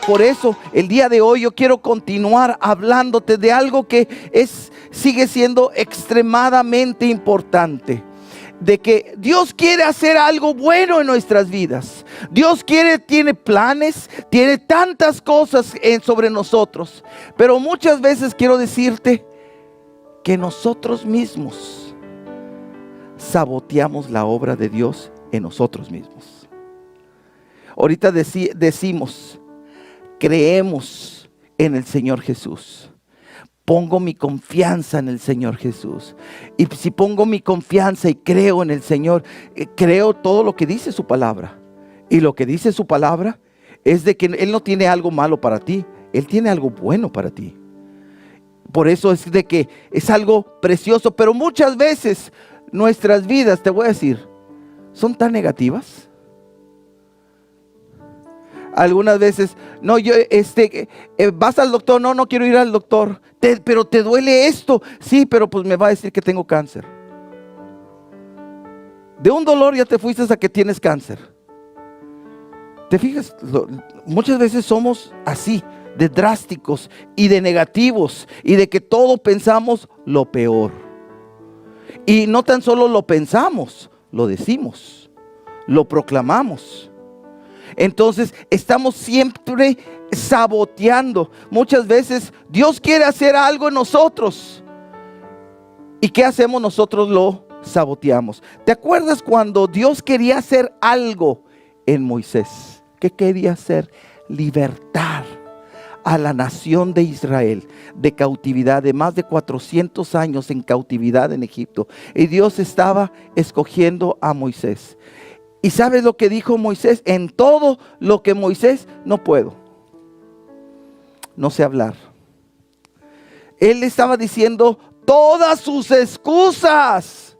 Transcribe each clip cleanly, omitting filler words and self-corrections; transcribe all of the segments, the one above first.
por eso el día de hoy yo quiero continuar hablándote de algo que sigue siendo extremadamente importante. De que Dios quiere hacer algo bueno en nuestras vidas. Dios tiene planes, tiene tantas cosas sobre nosotros. Pero muchas veces quiero decirte que nosotros mismos saboteamos la obra de Dios en nosotros mismos. Ahorita decimos, creemos en el Señor Jesús. Pongo mi confianza en el Señor Jesús. Y si pongo mi confianza y creo en el Señor, creo todo lo que dice su palabra. Y lo que dice su palabra es de que Él no tiene algo malo para ti. Él tiene algo bueno para ti. Por eso es de que es algo precioso. Pero muchas veces nuestras vidas, te voy a decir, son tan negativas. Algunas veces, no, vas al doctor, no quiero ir al doctor, pero te duele esto, sí, pero pues me va a decir que tengo cáncer. De un dolor ya te fuiste a que tienes cáncer. ¿Te fijas? Muchas veces somos así, de drásticos y de negativos y de que todo pensamos lo peor. Y no tan solo lo pensamos, lo decimos, lo proclamamos. Entonces estamos siempre saboteando. Muchas veces Dios quiere hacer algo en nosotros. ¿Y qué hacemos? Nosotros lo saboteamos. ¿Te acuerdas cuando Dios quería hacer algo en Moisés? ¿Qué quería hacer? Libertar a la nación de Israel de cautividad, de más de 400 años en cautividad en Egipto. Y Dios estaba escogiendo a Moisés. ¿Y sabes lo que dijo Moisés? En todo lo que Moisés, no puedo. No sé hablar. Él estaba diciendo todas sus excusas,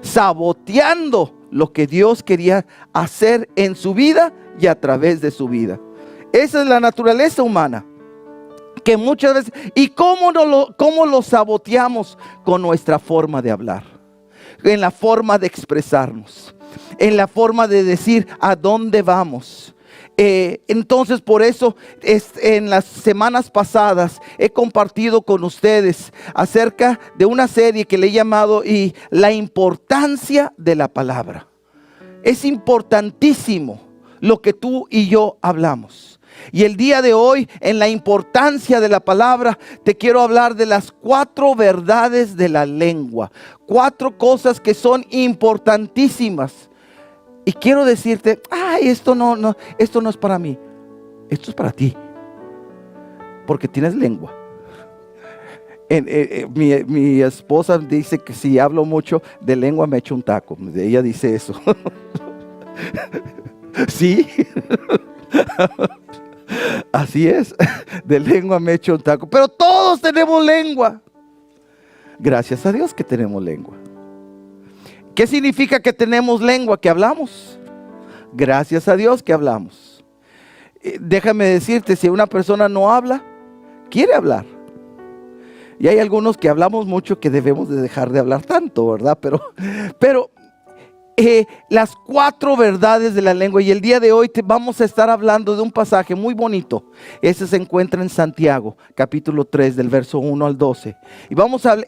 saboteando lo que Dios quería hacer en su vida y a través de su vida. Esa es la naturaleza humana. Que muchas veces, ¿y cómo lo saboteamos? Con nuestra forma de hablar, en la forma de expresarnos, en la forma de decir a dónde vamos. Entonces por eso en las semanas pasadas he compartido con ustedes acerca de una serie que le he llamado la importancia de la palabra. Es importantísimo lo que tú y yo hablamos. Y el día de hoy, en la importancia de la palabra, te quiero hablar de las 4 verdades de la lengua. 4 cosas que son importantísimas. Y quiero decirte, esto no es para mí. Esto es para ti. Porque tienes lengua. Mi esposa dice que si hablo mucho de lengua me echo un taco. Ella dice eso. Sí. Así es. De lengua me echo un taco. Pero todos tenemos lengua. Gracias a Dios que tenemos lengua. ¿Qué significa que tenemos lengua? Que hablamos. Gracias a Dios que hablamos. Déjame decirte, si una persona no habla, quiere hablar. Y hay algunos que hablamos mucho que debemos de dejar de hablar tanto, ¿verdad? Pero las 4 verdades de la lengua. Y el día de hoy vamos a estar hablando de un pasaje muy bonito. Ese se encuentra en Santiago, capítulo 3, del verso 1 al 12. Y vamos a hablar,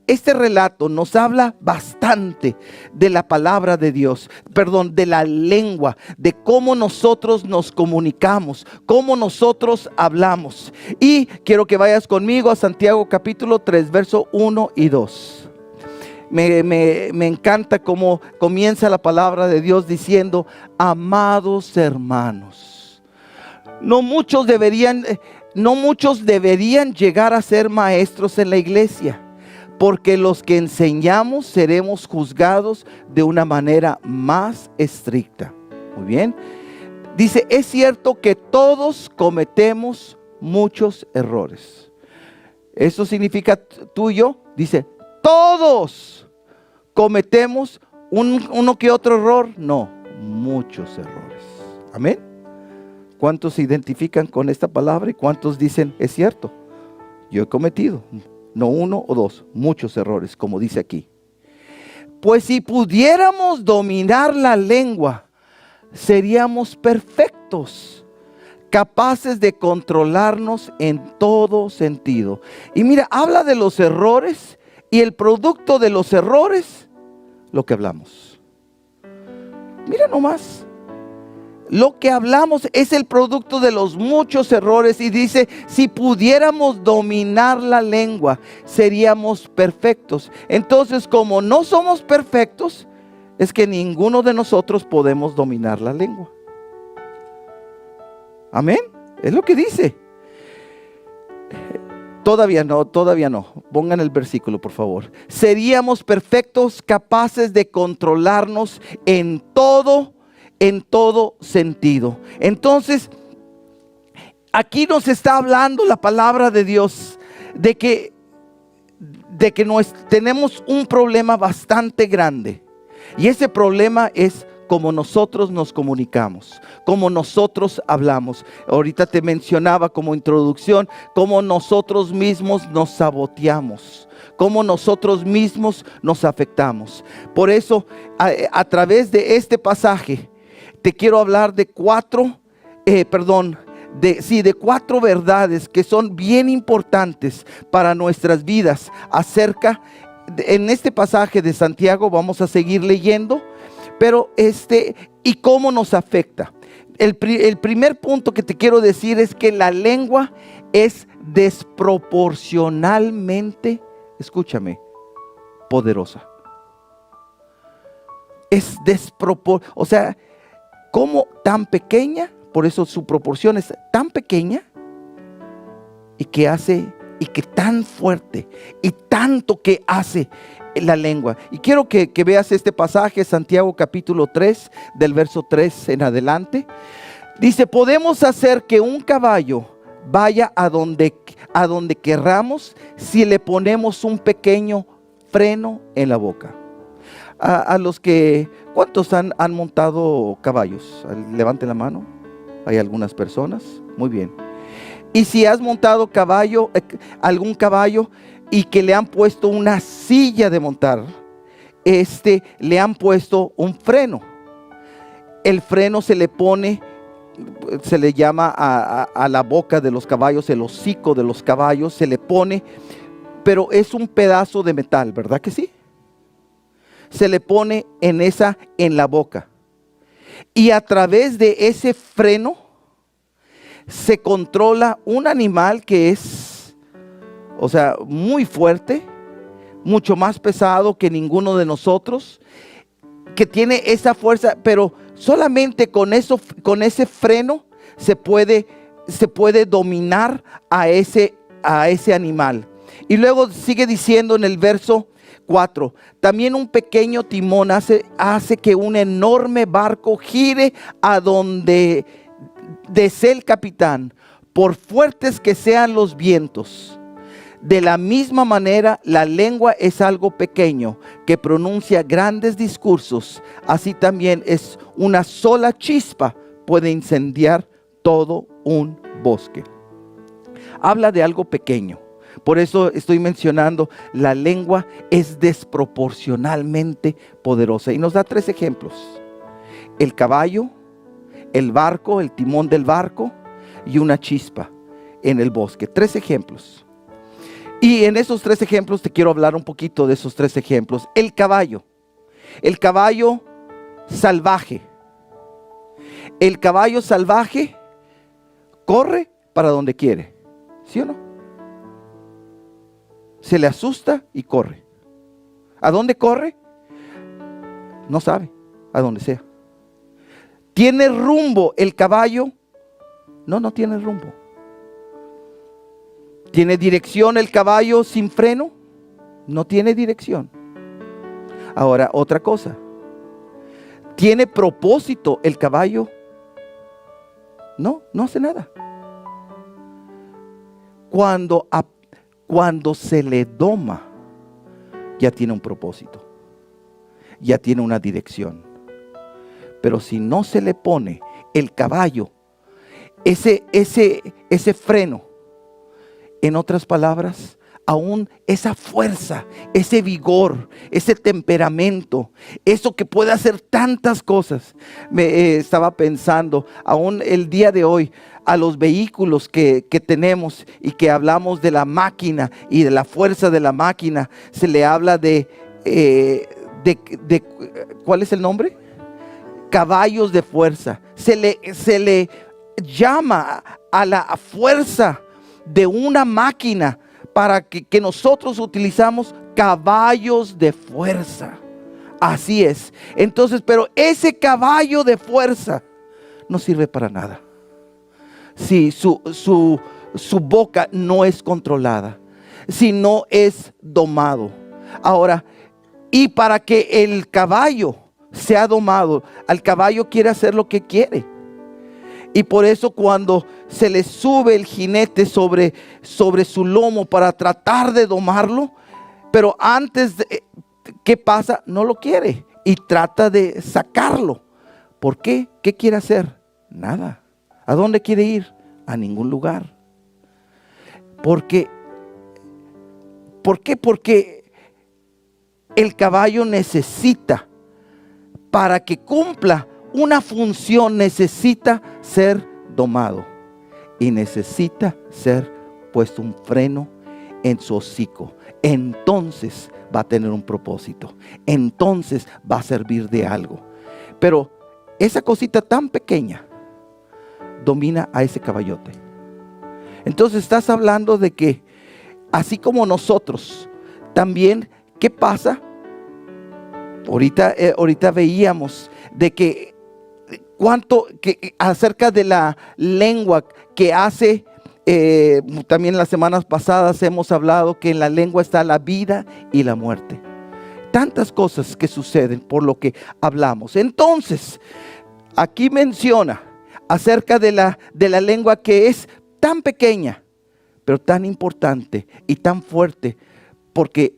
este relato nos habla bastante de la palabra de Dios, de la lengua, de cómo nosotros nos comunicamos, cómo nosotros hablamos. Y quiero que vayas conmigo a Santiago capítulo 3, verso 1 y 2. Me encanta cómo comienza la palabra de Dios diciendo: amados hermanos, no muchos deberían llegar a ser maestros en la iglesia, porque los que enseñamos seremos juzgados de una manera más estricta. Muy bien. Dice, es cierto que todos cometemos muchos errores. ¿Eso significa tú y yo? Dice, todos cometemos uno que otro error. No, muchos errores. Amén. ¿Cuántos se identifican con esta palabra y cuántos dicen, es cierto? Yo he cometido, no 1 o 2, muchos errores, como dice aquí. Pues si pudiéramos dominar la lengua, seríamos perfectos, capaces de controlarnos en todo sentido. Y mira, habla de los errores y el producto de los errores, lo que hablamos. Mira nomás, lo que hablamos es el producto de los muchos errores. Y dice, si pudiéramos dominar la lengua, seríamos perfectos. Entonces, como no somos perfectos, es que ninguno de nosotros podemos dominar la lengua. Amén, es lo que dice. Todavía no. Pongan el versículo, por favor. Seríamos perfectos, capaces de controlarnos en todo sentido. Entonces, aquí nos está hablando la palabra de Dios de que tenemos un problema bastante grande. Y ese problema es cómo nosotros nos comunicamos, cómo nosotros hablamos. Ahorita te mencionaba como introducción, cómo nosotros mismos nos saboteamos, cómo nosotros mismos nos afectamos. Por eso, a través de este pasaje, te quiero hablar de cuatro verdades que son bien importantes para nuestras vidas en este pasaje de Santiago. Vamos a seguir leyendo, pero y cómo nos afecta. El primer punto que te quiero decir es que la lengua es desproporcionalmente, escúchame, poderosa. Es o sea, como tan pequeña, por eso su proporción es tan pequeña, y que tan fuerte, y tanto que hace la lengua. Y quiero que veas este pasaje, Santiago capítulo 3, del verso 3 en adelante. Dice, podemos hacer que un caballo vaya a donde querramos si le ponemos un pequeño freno en la boca. ¿Cuántos han montado caballos? Levanten la mano. Hay algunas personas. Muy bien. Y si has montado algún caballo y que le han puesto una silla de montar, le han puesto un freno. El freno se le llama a la boca de los caballos, el hocico de los caballos se le pone, pero es un pedazo de metal, ¿verdad que sí? Se le pone en la boca. Y a través de ese freno se controla un animal que es, muy fuerte, mucho más pesado que ninguno de nosotros, que tiene esa fuerza, pero solamente con ese freno se puede dominar a ese animal. Y luego sigue diciendo en el verso 4, también un pequeño timón hace que un enorme barco gire a donde desee el capitán, por fuertes que sean los vientos. De la misma manera, la lengua es algo pequeño que pronuncia grandes discursos. Así también es una sola chispa puede incendiar todo un bosque. Habla de algo pequeño. Por eso estoy mencionando, la lengua es desproporcionalmente poderosa. Y nos da 3 ejemplos. El caballo, el barco, el timón del barco y una chispa en el bosque. 3 ejemplos. Y en esos 3 ejemplos te quiero hablar un poquito de esos 3 ejemplos. El caballo salvaje. El caballo salvaje corre para donde quiere. ¿Sí o no? Se le asusta y corre. ¿A dónde corre? No sabe, a donde sea. ¿Tiene rumbo el caballo? No tiene rumbo. ¿Tiene dirección el caballo sin freno? No tiene dirección. Ahora, otra cosa. ¿Tiene propósito el caballo? No hace nada. Cuando se le doma, ya tiene un propósito. Ya tiene una dirección. Pero si no se le pone el caballo, ese freno, en otras palabras, aún esa fuerza, ese vigor, ese temperamento, eso que puede hacer tantas cosas. Estaba pensando, aún el día de hoy, a los vehículos que tenemos y que hablamos de la máquina y de la fuerza de la máquina, se le habla de ¿cuál es el nombre? Caballos de fuerza. Se le llama a la fuerza de una máquina para que nosotros utilizamos caballos de fuerza. Así es. Entonces, pero ese caballo de fuerza no sirve para nada si su boca no es controlada, si no es domado. Ahora, y para que el caballo sea domado, al caballo quiere hacer lo que quiere. Y por eso cuando se le sube el jinete sobre su lomo para tratar de domarlo, pero antes ¿qué pasa? No lo quiere y trata de sacarlo. ¿Por qué? ¿Qué quiere hacer? Nada. ¿A dónde quiere ir? A ningún lugar. ¿Por qué? Porque el caballo necesita, para que cumpla una función, necesita ser domado y necesita ser puesto un freno en su hocico. Entonces va a tener un propósito, entonces va a servir de algo. Pero esa cosita tan pequeña domina a ese caballote. Entonces estás hablando de que así como nosotros también, ¿qué pasa? Ahorita veíamos de que acerca de la lengua que hace, también las semanas pasadas hemos hablado que en la lengua está la vida y la muerte. Tantas cosas que suceden por lo que hablamos. Entonces, aquí menciona acerca de la lengua que es tan pequeña, pero tan importante y tan fuerte, porque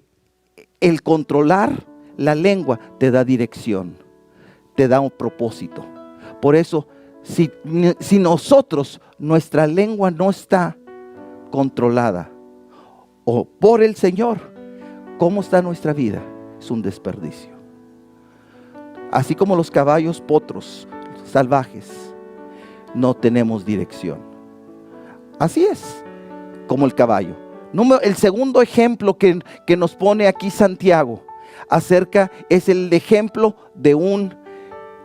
el controlar la lengua te da dirección, te da un propósito. Por eso, si nosotros, nuestra lengua no está controlada o por el Señor, ¿cómo está nuestra vida? Es un desperdicio. Así como los caballos potros salvajes, no tenemos dirección. Así es, como el caballo. El segundo ejemplo que nos pone aquí Santiago es el ejemplo de un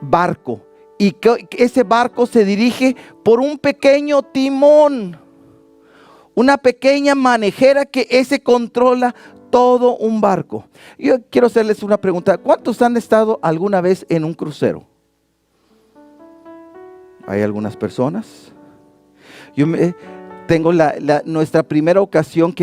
barco. Y que ese barco se dirige por un pequeño timón, una pequeña manejera que ese controla todo un barco. Yo quiero hacerles una pregunta. ¿Cuántos han estado alguna vez en un crucero? ¿Hay algunas personas? Yo tengo nuestra primera ocasión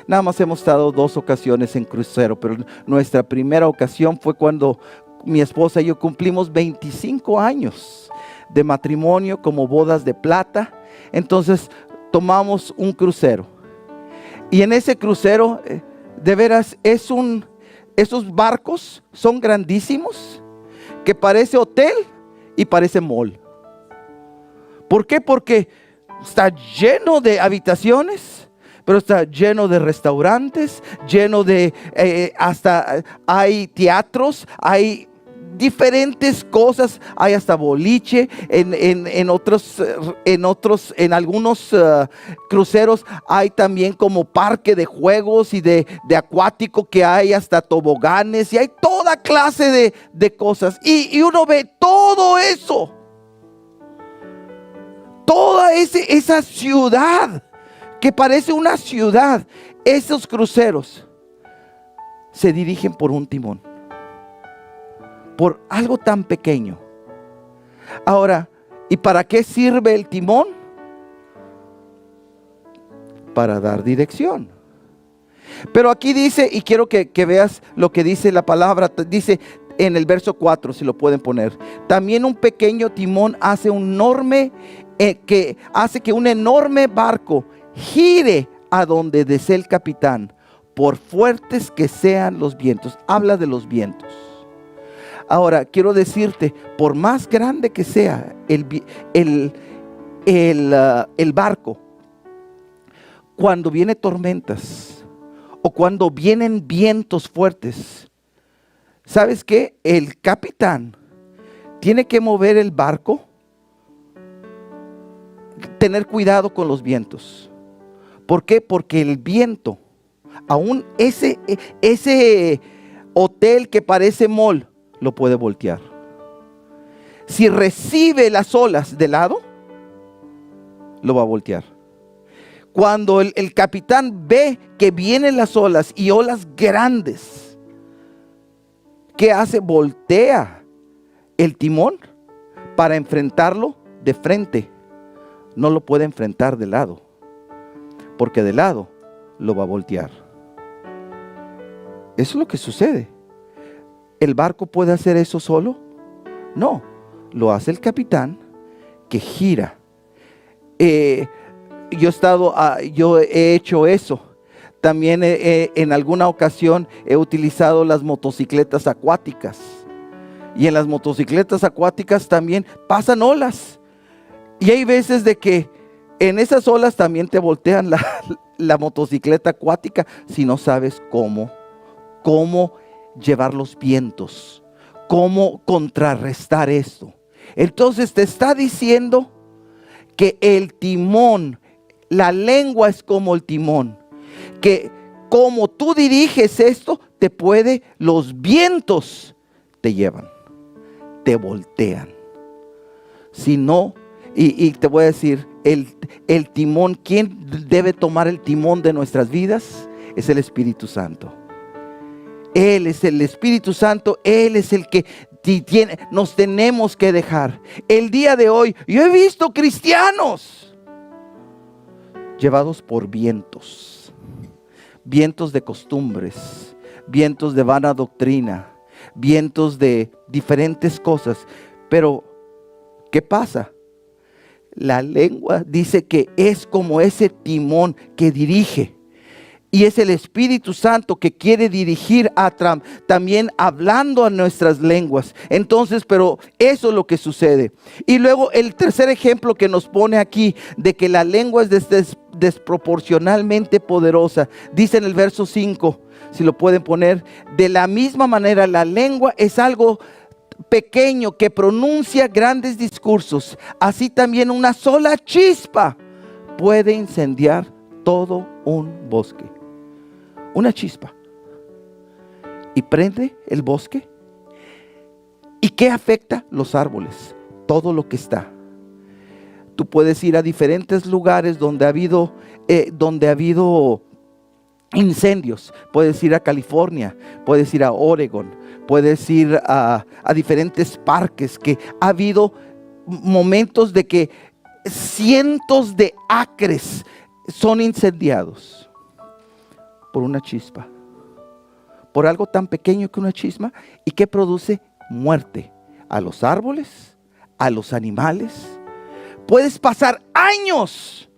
nada más hemos estado 2 ocasiones en crucero, pero nuestra primera ocasión fue cuando mi esposa y yo cumplimos 25 años de matrimonio como bodas de plata. Entonces tomamos un crucero. Y en ese crucero, de veras, esos barcos son grandísimos, que parece hotel y parece mall. ¿Por qué? Porque está lleno de habitaciones, pero está lleno de restaurantes, lleno de, hasta hay teatros, hay diferentes cosas, hay hasta boliche, en algunos cruceros hay también como parque de juegos y de acuático, que hay hasta toboganes y hay toda clase de cosas, y uno ve todo eso, toda esa ciudad que parece una ciudad. Esos cruceros se dirigen por un timón, por algo tan pequeño. Ahora, ¿y para qué sirve el timón? Para dar dirección. Pero aquí dice, y quiero que veas lo que dice la palabra, dice en el verso 4, si lo pueden poner: también un pequeño timón hace que hace que un enorme barco gire a donde desee el capitán, por fuertes que sean los vientos. Habla de los vientos. Ahora, quiero decirte, por más grande que sea el barco, cuando viene tormentas o cuando vienen vientos fuertes, ¿sabes qué? El capitán tiene que mover el barco, tener cuidado con los vientos. ¿Por qué? Porque el viento, aún ese hotel que parece mall, lo puede voltear. Si recibe las olas de lado, lo va a voltear. Cuando el capitán ve que vienen las olas y olas grandes, ¿qué hace? Voltea el timón para enfrentarlo de frente. No lo puede enfrentar de lado, porque de lado lo va a voltear. Eso es lo que sucede. ¿El barco puede hacer eso solo? No, lo hace el capitán, que gira. Yo he hecho eso. También en alguna ocasión he utilizado las motocicletas acuáticas. Y en las motocicletas acuáticas también pasan olas. Y hay veces de que en esas olas también te voltean la motocicleta acuática si no sabes cómo llevar los vientos, cómo contrarrestar esto. Entonces te está diciendo que el timón, la lengua es como el timón, que como tú diriges esto, los vientos te llevan, te voltean. Si no, y te voy a decir, el timón, ¿quién debe tomar el timón de nuestras vidas? Es el Espíritu Santo. Él es el Espíritu Santo, Él es el que nos tenemos que dejar. El día de hoy, yo he visto cristianos llevados por vientos de costumbres, vientos de vana doctrina, vientos de diferentes cosas. Pero, ¿qué pasa? La lengua dice que es como ese timón que dirige. Y es el Espíritu Santo que quiere dirigir también hablando a nuestras lenguas. Entonces, pero eso es lo que sucede. Y luego el tercer ejemplo que nos pone aquí de que la lengua es desproporcionalmente poderosa. Dice en el verso 5, si lo pueden poner, de la misma manera la lengua es algo pequeño que pronuncia grandes discursos. Así también una sola chispa puede incendiar todo un bosque. Una chispa y prende el bosque. ¿Y qué afecta? Los árboles, todo lo que está. Tú puedes ir a diferentes lugares donde ha habido incendios. Puedes ir a California, puedes ir a Oregon, puedes ir a diferentes parques que ha habido momentos de que cientos de acres son incendiados por una chispa, por algo tan pequeño que una chispa, y que produce muerte a los árboles, a los animales. Puedes pasar años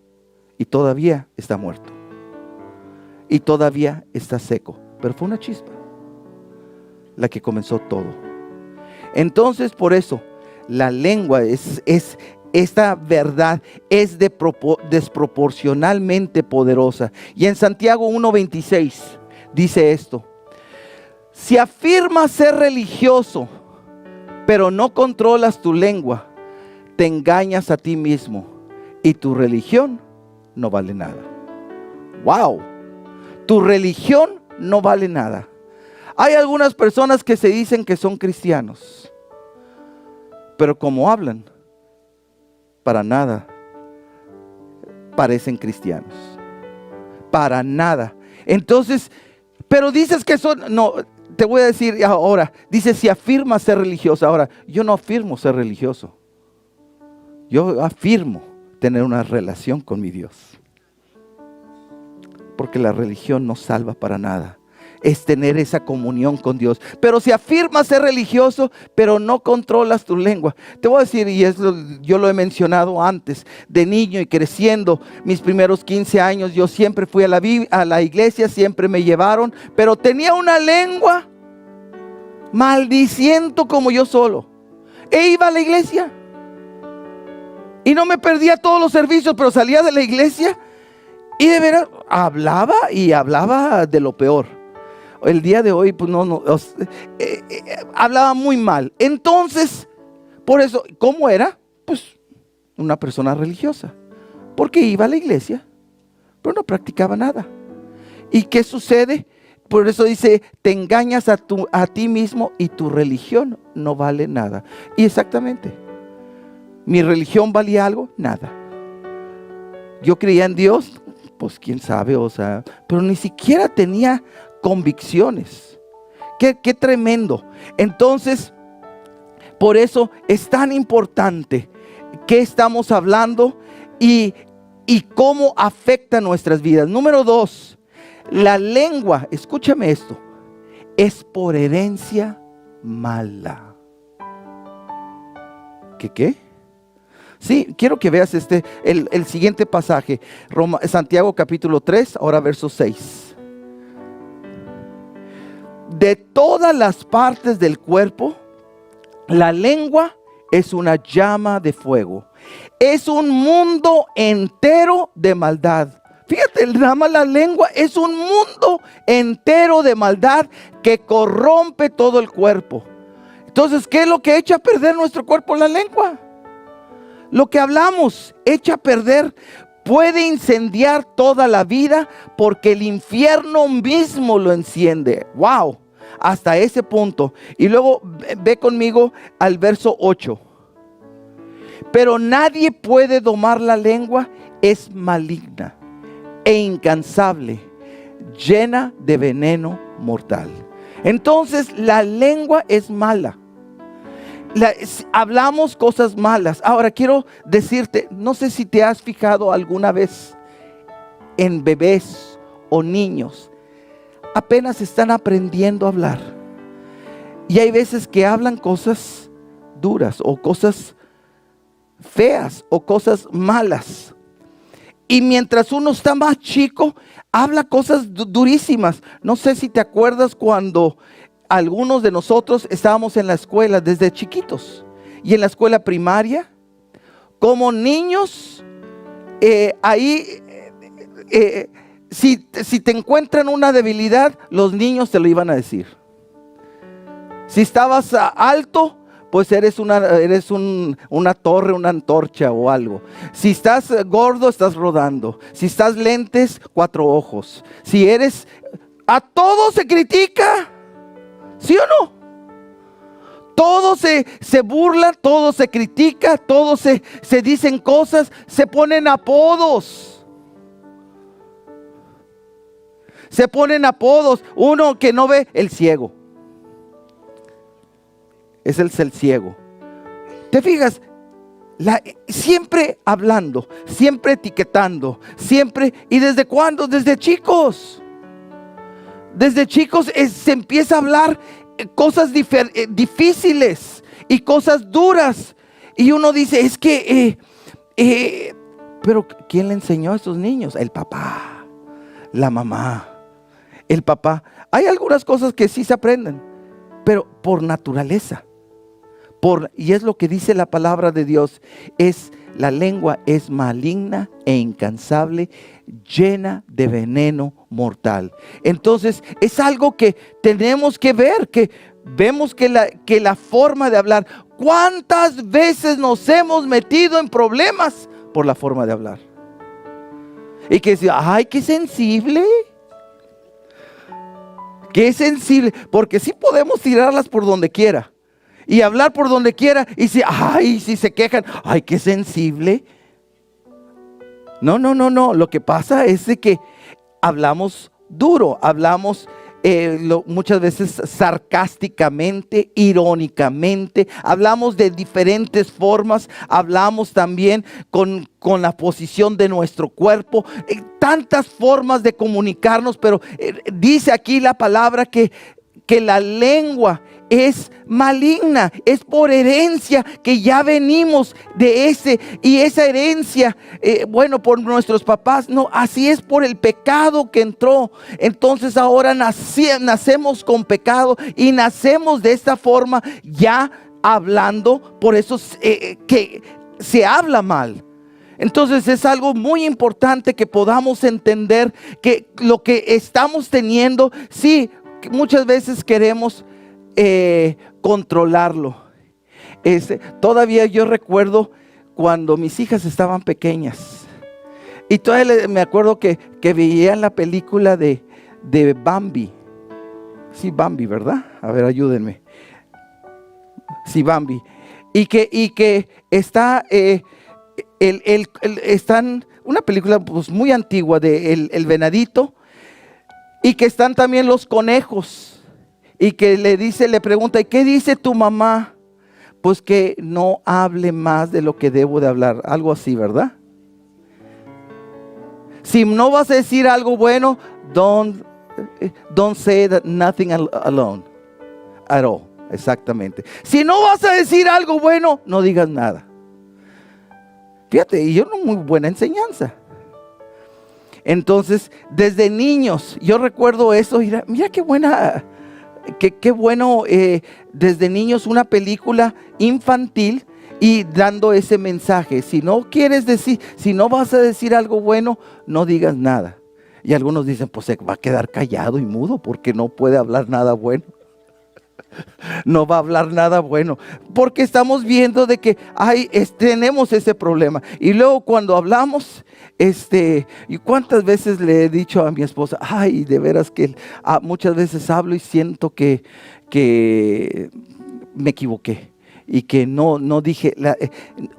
y todavía está muerto, y todavía está seco, pero fue una chispa la que comenzó todo. Entonces, por eso la lengua esta verdad es desproporcionalmente poderosa. Y en Santiago 1:26 dice esto: si afirmas ser religioso, pero no controlas tu lengua, te engañas a ti mismo y tu religión no vale nada. ¡Wow! Tu religión no vale nada. Hay algunas personas que se dicen que son cristianos, pero como hablan, para nada parecen cristianos. Para nada. Entonces, pero dices que son, no, te voy a decir ahora, dice si afirmas ser religioso. Ahora, yo no afirmo ser religioso. Yo afirmo tener una relación con mi Dios. Porque la religión no salva para nada. Es tener esa comunión con Dios. Pero si afirmas ser religioso, pero no controlas tu lengua. Te voy a decir, y yo lo he mencionado antes, de niño y creciendo, mis primeros 15 años, yo siempre fui a la iglesia, siempre me llevaron, pero tenía una lengua maldiciendo como yo solo. E iba a la iglesia y no me perdía todos los servicios, pero salía de la iglesia y de veras, hablaba y hablaba de lo peor. El día de hoy, pues hablaba muy mal. Entonces, por eso, ¿cómo era? Pues una persona religiosa, porque iba a la iglesia, pero no practicaba nada. ¿Y qué sucede? Por eso dice, te engañas a ti mismo y tu religión no vale nada. Y exactamente, ¿mi religión valía algo? Nada. Yo creía en Dios, pues quién sabe, pero ni siquiera tenía convicciones. Qué tremendo. Entonces, por eso es tan importante qué estamos hablando y cómo afecta nuestras vidas. Número 2, la lengua, escúchame esto, es por herencia mala. ¿Qué? Sí, quiero que veas el siguiente pasaje, Santiago capítulo 3, ahora verso 6. De todas las partes del cuerpo, la lengua es una llama de fuego. Es un mundo entero de maldad. Fíjate, nada más la lengua es un mundo entero de maldad que corrompe todo el cuerpo. Entonces, ¿qué es lo que echa a perder nuestro cuerpo? La lengua. Lo que hablamos echa a perder. Puede incendiar toda la vida porque el infierno mismo lo enciende. ¡Wow! Hasta ese punto. Y luego ve conmigo al verso 8. Pero nadie puede domar la lengua, es maligna e incansable, llena de veneno mortal. Entonces la lengua es mala. Hablamos cosas malas. Ahora quiero decirte, no sé si te has fijado alguna vez en bebés o niños, apenas están aprendiendo a hablar. Y hay veces que hablan cosas duras o cosas feas o cosas malas. Y mientras uno está más chico, habla cosas durísimas. No sé si te acuerdas cuando algunos de nosotros estábamos en la escuela desde chiquitos. Y en la escuela primaria, como niños, si te encuentran una debilidad, los niños te lo iban a decir. Si estabas alto, pues eres una torre, una antorcha o algo. Si estás gordo, estás rodando. Si estás lentes, 4 ojos. Si eres, a todo se critica. ¿Sí o no? Todo se burla, todo se critica, todo se dicen cosas, se ponen apodos. Se ponen apodos. Uno que no ve, el ciego. Es el ciego. ¿Te fijas? Siempre hablando, siempre etiquetando, siempre. ¿Y desde cuándo? Desde chicos. Desde chicos se empieza a hablar cosas difíciles y cosas duras. Y uno dice, es que, pero ¿quién le enseñó a esos niños? El papá, la mamá, el papá. Hay algunas cosas que sí se aprenden, pero por naturaleza. Y es lo que dice la palabra de Dios, la lengua es maligna e incansable, llena de veneno mortal. Entonces es algo que tenemos que ver, que vemos que la forma de hablar, ¿cuántas veces nos hemos metido en problemas por la forma de hablar? Y que decir, ay, qué sensible. Qué sensible, porque sí podemos tirarlas por donde quiera. Y hablar por donde quiera. Y si se quejan, ay, qué sensible. No. Lo que pasa es de que hablamos duro, hablamos muchas veces sarcásticamente, irónicamente. Hablamos de diferentes formas. Hablamos también con la posición de nuestro cuerpo. Tantas formas de comunicarnos, pero dice aquí la palabra que la lengua es maligna, es por herencia, que ya venimos de y esa herencia, por nuestros papás, no, así es por el pecado que entró. Entonces ahora nacemos con pecado y nacemos de esta forma ya hablando, por eso que se habla mal. Entonces es algo muy importante que podamos entender que lo que estamos teniendo, sí, muchas veces queremos controlarlo. Todavía yo recuerdo cuando mis hijas estaban pequeñas. Y todavía me acuerdo que veían la película de Bambi. Sí, Bambi, ¿verdad? A ver, ayúdenme. Sí, Bambi. Y que está, están, una película pues muy antigua de el venadito. Y que están también los conejos. Y que le pregunta, ¿y qué dice tu mamá? Pues que no hable más de lo que debo de hablar. Algo así, ¿verdad? Si no vas a decir algo bueno, don't say nothing alone. At all. Exactamente. Si no vas a decir algo bueno, no digas nada. Fíjate, y yo no muy buena enseñanza. Entonces, desde niños, yo recuerdo eso. Mira qué buena, qué bueno, desde niños una película infantil y dando ese mensaje. Si no quieres decir, si no vas a decir algo bueno, no digas nada. Y algunos dicen, pues se va a quedar callado y mudo porque no puede hablar nada bueno. No va a hablar nada bueno, porque estamos viendo de que tenemos ese problema. Y luego cuando hablamos, y cuántas veces le he dicho a mi esposa, de veras que muchas veces hablo y siento que me equivoqué. Y que no dije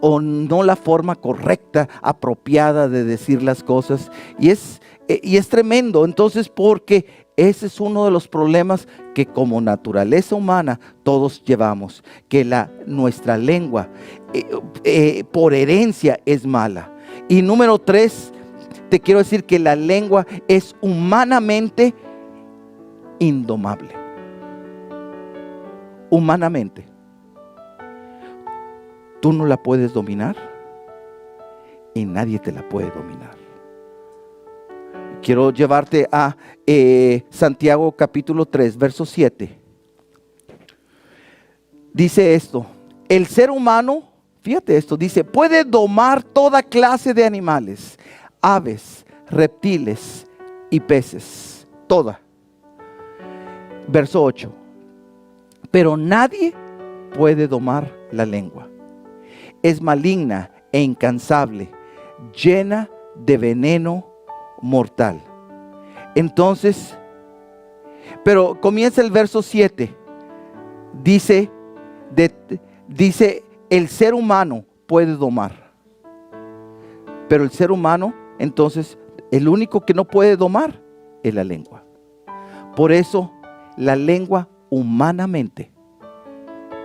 o no la forma correcta, apropiada de decir las cosas. Y es tremendo. Entonces, porque ese es uno de los problemas que como naturaleza humana todos llevamos. Que nuestra lengua por herencia es mala. Y número 3, te quiero decir que la lengua es humanamente indomable. Humanamente. Tú no la puedes dominar y nadie te la puede dominar. Quiero llevarte a Santiago capítulo 3, verso 7. Dice esto: el ser humano, fíjate esto, dice, puede domar toda clase de animales, aves, reptiles y peces, toda. Verso 8. Pero nadie puede domar la lengua. Es maligna e incansable, llena de veneno mortal. Entonces, pero comienza el verso 7. Dice, el ser humano puede domar. Pero el ser humano, entonces, el único que no puede domar es la lengua. Por eso, la lengua humanamente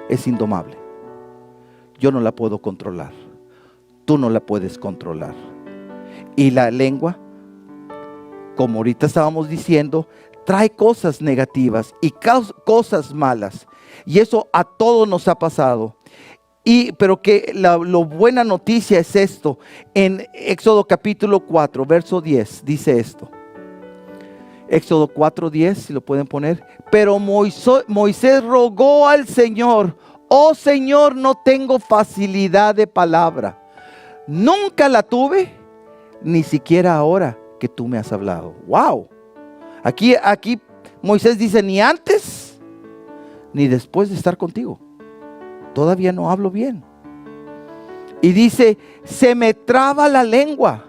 es indomable. Yo no la puedo controlar. Tú no la puedes controlar. Y la lengua, como ahorita estábamos diciendo, trae cosas negativas y cosas malas. Y eso a todos nos ha pasado. Pero que la buena noticia es esto. En Éxodo capítulo 4, verso 10, dice esto. Éxodo 4:10, si lo pueden poner. Pero Moisés rogó al Señor: oh Señor, no tengo facilidad de palabra. Nunca la tuve, ni siquiera ahora que tú me has hablado. Wow. Aquí Moisés dice, ni antes, ni después de estar contigo. Todavía no hablo bien. Y dice, se me traba la lengua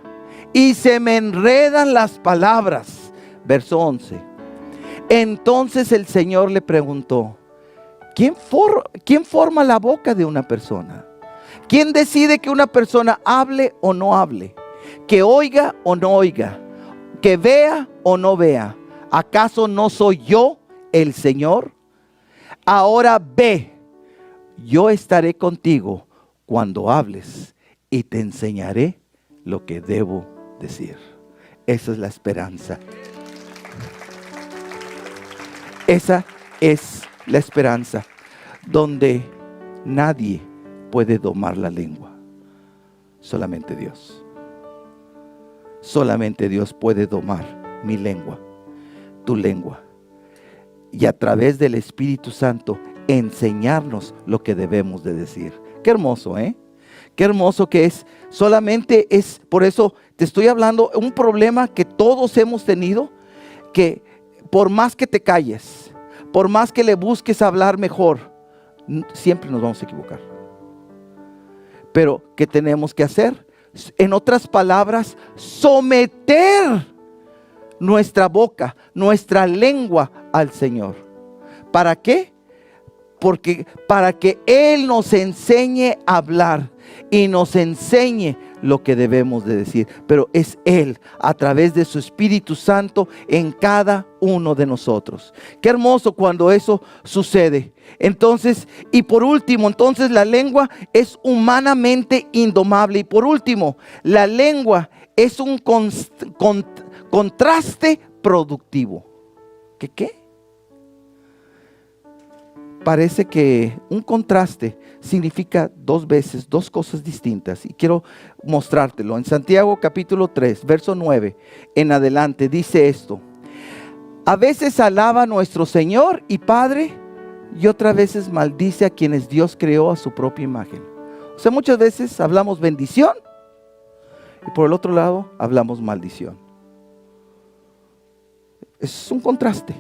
y se me enredan las palabras. Verso 11. Entonces el Señor le preguntó, ¿quién forma la boca de una persona? ¿Quién decide que una persona hable o no hable? Que oiga o no oiga, que vea o no vea. ¿Acaso no soy yo el Señor? Ahora ve, yo estaré contigo cuando hables y te enseñaré lo que debo decir. Esa es la esperanza. Esa es la esperanza, donde nadie puede domar la lengua. Solamente Dios. Solamente Dios puede domar mi lengua, tu lengua. Y a través del Espíritu Santo enseñarnos lo que debemos de decir. Qué hermoso, ¿eh? Qué hermoso que es. Solamente es, por eso te estoy hablando, un problema que todos hemos tenido, que por más que te calles, por más que le busques hablar mejor, siempre nos vamos a equivocar. Pero, ¿qué tenemos que hacer? En otras palabras, someter nuestra boca, nuestra lengua al Señor. ¿Para qué? Porque para que Él nos enseñe a hablar y nos enseñe lo que debemos de decir. Pero es Él, a través de su Espíritu Santo, en cada uno de nosotros. Qué hermoso cuando eso sucede. Entonces, y por último, entonces la lengua es humanamente indomable. Y por último, la lengua es un contraste productivo. ¿Qué? Parece que un contraste significa dos cosas distintas. Y quiero mostrártelo. En Santiago capítulo 3, verso 9 en adelante dice esto: a veces alaba a nuestro Señor y Padre, y otras veces maldice a quienes Dios creó a su propia imagen. O sea, muchas veces hablamos bendición y por el otro lado hablamos maldición. Es un contraste.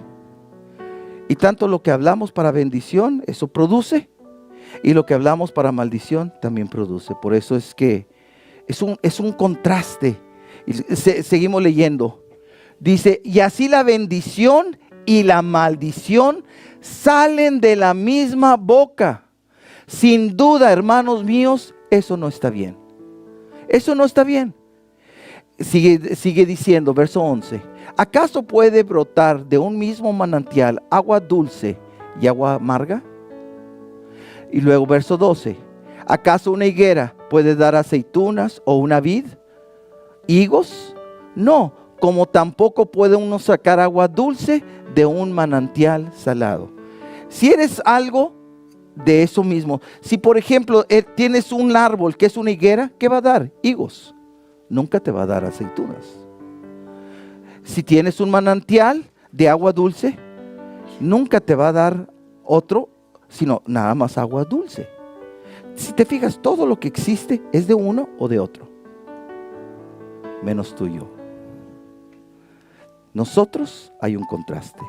Y tanto lo que hablamos para bendición, eso produce, y lo que hablamos para maldición también produce. Por eso es que es un contraste. Y seguimos leyendo. Dice, y así la bendición y la maldición salen de la misma boca. Sin duda, hermanos míos, eso no está bien. Eso no está bien. Sigue diciendo, verso 11. ¿Acaso puede brotar de un mismo manantial agua dulce y agua amarga? Y luego verso 12. ¿Acaso una higuera puede dar aceitunas o una vid, higos? No, como tampoco puede uno sacar agua dulce de un manantial salado. Si eres algo de eso mismo, si por ejemplo tienes un árbol que es una higuera, ¿qué va a dar? Higos. Nunca te va a dar aceitunas. Si tienes un manantial de agua dulce, nunca te va a dar otro, sino nada más agua dulce. Si te fijas, todo lo que existe es de uno o de otro, menos tú y yo. Nosotros hay un contraste,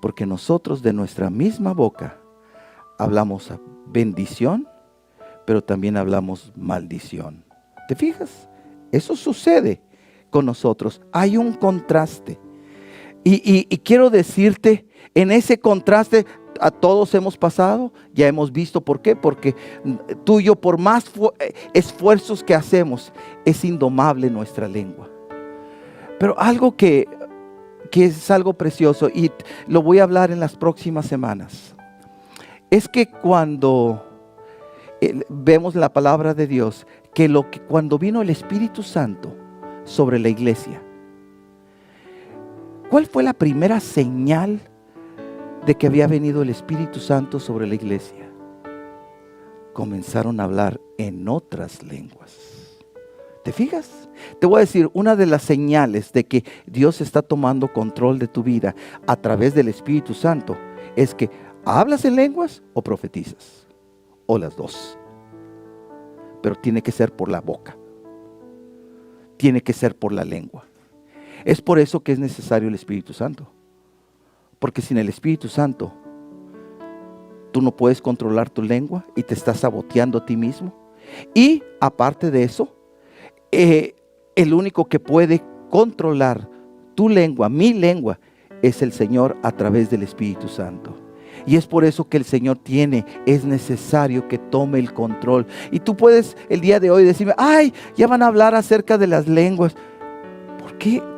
porque nosotros de nuestra misma boca hablamos bendición, pero también hablamos maldición. ¿Te fijas? Eso sucede con nosotros. Hay un contraste. Y quiero decirte, en ese contraste a todos hemos pasado, ya hemos visto por qué. Porque tú y yo, por más esfuerzos que hacemos, es indomable nuestra lengua. Pero algo que es algo precioso, y lo voy a hablar en las próximas semanas, es que cuando vemos la palabra de Dios, que cuando vino el Espíritu Santo sobre la iglesia, ¿cuál fue la primera señal de que había venido el Espíritu Santo sobre la iglesia? Comenzaron a hablar en otras lenguas. ¿Te fijas? Te voy a decir, una de las señales de que Dios está tomando control de tu vida a través del Espíritu Santo es que hablas en lenguas o profetizas, o las dos. Pero tiene que ser por la boca. Tiene que ser por la lengua. Es por eso que es necesario el Espíritu Santo. Porque sin el Espíritu Santo, tú no puedes controlar tu lengua y te estás saboteando a ti mismo. Y aparte de eso, el único que puede controlar tu lengua, mi lengua, es el Señor a través del Espíritu Santo. Y es por eso que el Señor es necesario que tome el control. Y tú puedes el día de hoy decirme, ay, ya van a hablar acerca de las lenguas.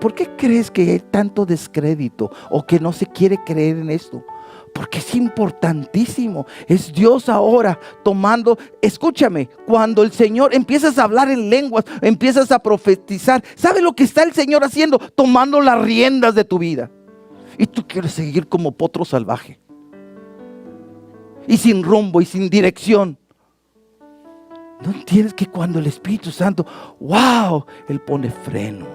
¿Por qué crees que hay tanto descrédito o que no se quiere creer en esto? Porque es importantísimo. Es Dios ahora tomando, escúchame, cuando el Señor empiezas a hablar en lenguas, empiezas a profetizar, ¿sabe lo que está el Señor haciendo? Tomando las riendas de tu vida. Y tú quieres seguir como potro salvaje. Y sin rumbo y sin dirección. No entiendes que cuando el Espíritu Santo, wow, Él pone freno.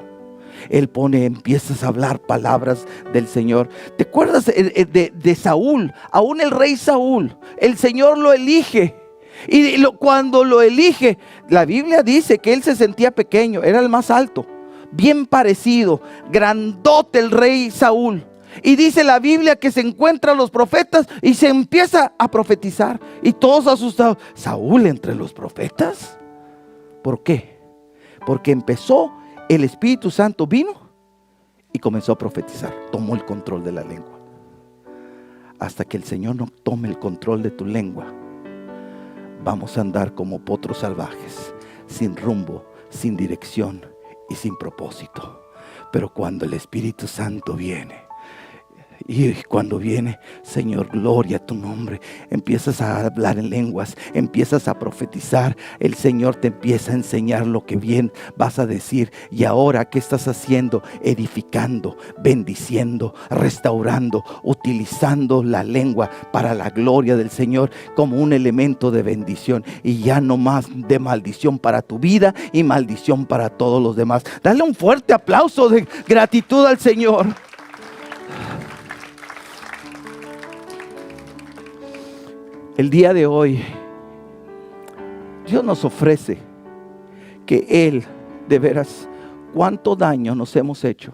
Empiezas a hablar palabras del Señor. ¿Te acuerdas de Saúl? Aún el rey Saúl, el Señor lo elige Y cuando lo elige, la Biblia dice que él se sentía pequeño, era el más alto, bien parecido, grandote el rey Saúl. Y dice la Biblia que se encuentran los profetas y se empieza a profetizar. Y todos asustados. ¿Saúl entre los profetas? ¿Por qué? Porque empezó, el Espíritu Santo vino y comenzó a profetizar. Tomó el control de la lengua. Hasta que el Señor no tome el control de tu lengua, vamos a andar como potros salvajes, sin rumbo, sin dirección y sin propósito. Pero cuando el Espíritu Santo viene, y cuando viene, Señor, gloria a tu nombre, empiezas a hablar en lenguas, empiezas a profetizar, el Señor te empieza a enseñar lo que bien vas a decir. Y ahora, ¿qué estás haciendo? Edificando, bendiciendo, restaurando, utilizando la lengua para la gloria del Señor como un elemento de bendición. Y ya no más de maldición para tu vida y maldición para todos los demás. Dale un fuerte aplauso de gratitud al Señor. El día de hoy, Dios nos ofrece que Él, de veras, cuánto daño nos hemos hecho.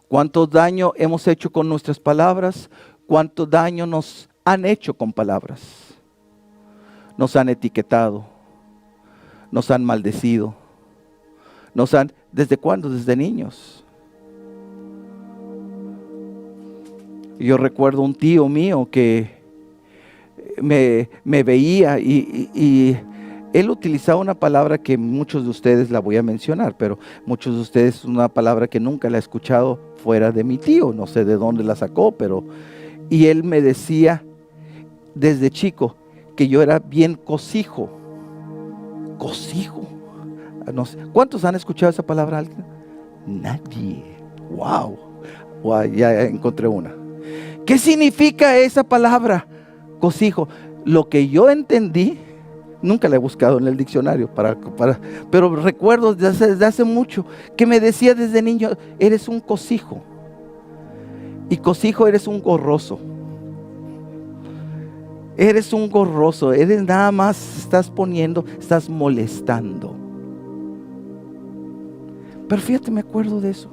Cuánto daño hemos hecho con nuestras palabras, cuánto daño nos han hecho con palabras. Nos han etiquetado, nos han maldecido, ¿desde cuándo? Desde niños. Yo recuerdo un tío mío que me veía y él utilizaba una palabra que muchos de ustedes la voy a mencionar, pero muchos de ustedes una palabra que nunca la he escuchado fuera de mi tío, no sé de dónde la sacó, y él me decía desde chico que yo era bien cosijo. Cosijo. No sé. ¿Cuántos han escuchado esa palabra? ¿Alguien? Nadie. Wow, ya encontré una. ¿Qué significa esa palabra? Cosijo. Lo que yo entendí, nunca la he buscado en el diccionario, pero recuerdo desde hace mucho que me decía desde niño, eres un cosijo. Y cosijo, eres un gorroso. Eres un gorroso, eres nada más, estás molestando. Pero fíjate, me acuerdo de eso.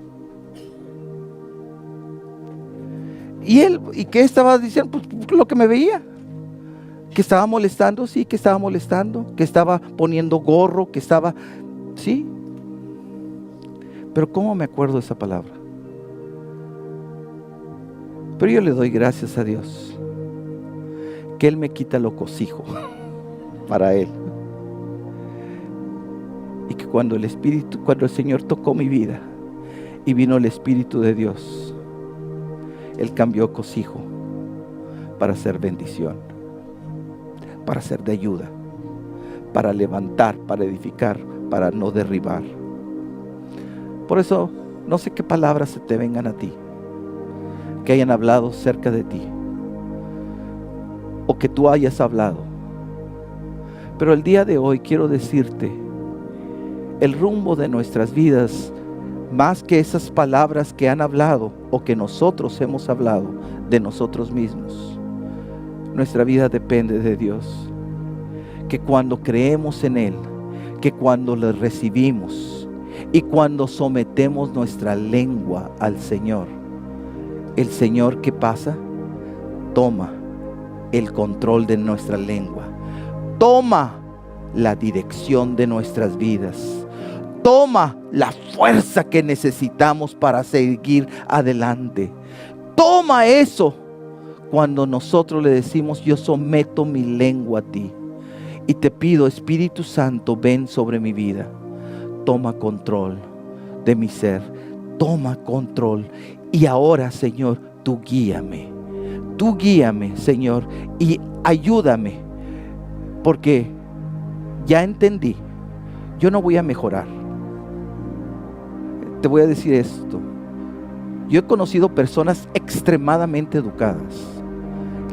¿Y qué estaba diciendo? Pues lo que me veía. Que estaba molestando, sí, que estaba molestando, que estaba poniendo gorro, que estaba, sí. Pero ¿cómo me acuerdo de esa palabra? Pero yo le doy gracias a Dios que Él me quita lo cosijo para Él. Y que cuando el Señor tocó mi vida y vino el Espíritu de Dios, Él cambió cosijo para ser bendición, para ser de ayuda, para levantar, para edificar, para no derribar. Por eso, no sé qué palabras se te vengan a ti, que hayan hablado cerca de ti, o que tú hayas hablado. Pero el día de hoy quiero decirte, el rumbo de nuestras vidas, más que esas palabras que han hablado o que nosotros hemos hablado de nosotros mismos, nuestra vida depende de Dios. Que cuando creemos en Él, que cuando le recibimos y cuando sometemos nuestra lengua al Señor, el Señor, ¿qué pasa? Toma el control de nuestra lengua, toma la dirección de nuestras vidas, toma la fuerza que necesitamos para seguir adelante. Toma eso cuando nosotros le decimos, yo someto mi lengua a ti y te pido, Espíritu Santo, ven sobre mi vida, toma control de mi ser, toma control. Y ahora, Señor, tú guíame, Señor, y ayúdame, porque ya entendí, yo no voy a mejorar. Te voy a decir esto, yo he conocido personas extremadamente educadas,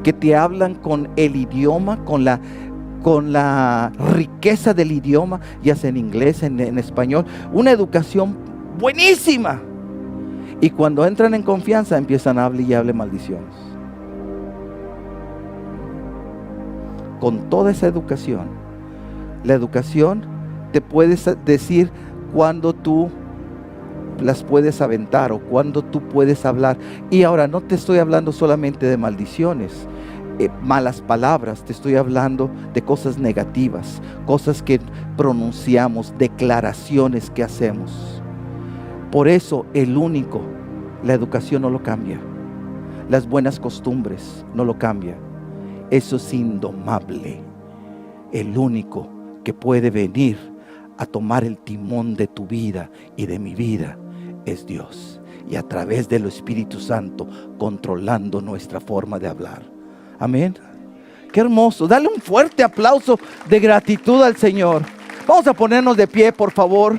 que te hablan con el idioma, con la riqueza del idioma, ya sea en inglés, en español, una educación buenísima. Y cuando entran en confianza, empiezan a hablar y hablar maldiciones. con toda esa educación, la educación te puedes decir cuando tú las puedes aventar o cuando tú puedes hablar. Y ahora no te estoy hablando solamente de maldiciones, malas palabras, te estoy hablando de cosas negativas, cosas que pronunciamos, declaraciones que hacemos. Por eso la educación no lo cambia, las buenas costumbres no lo cambia. Eso es indomable. El único que puede venir a tomar el timón de tu vida y de mi vida es Dios, y a través del Espíritu Santo controlando nuestra forma de hablar. Amén. Qué hermoso. Dale un fuerte aplauso de gratitud al Señor. Vamos a ponernos de pie, por favor.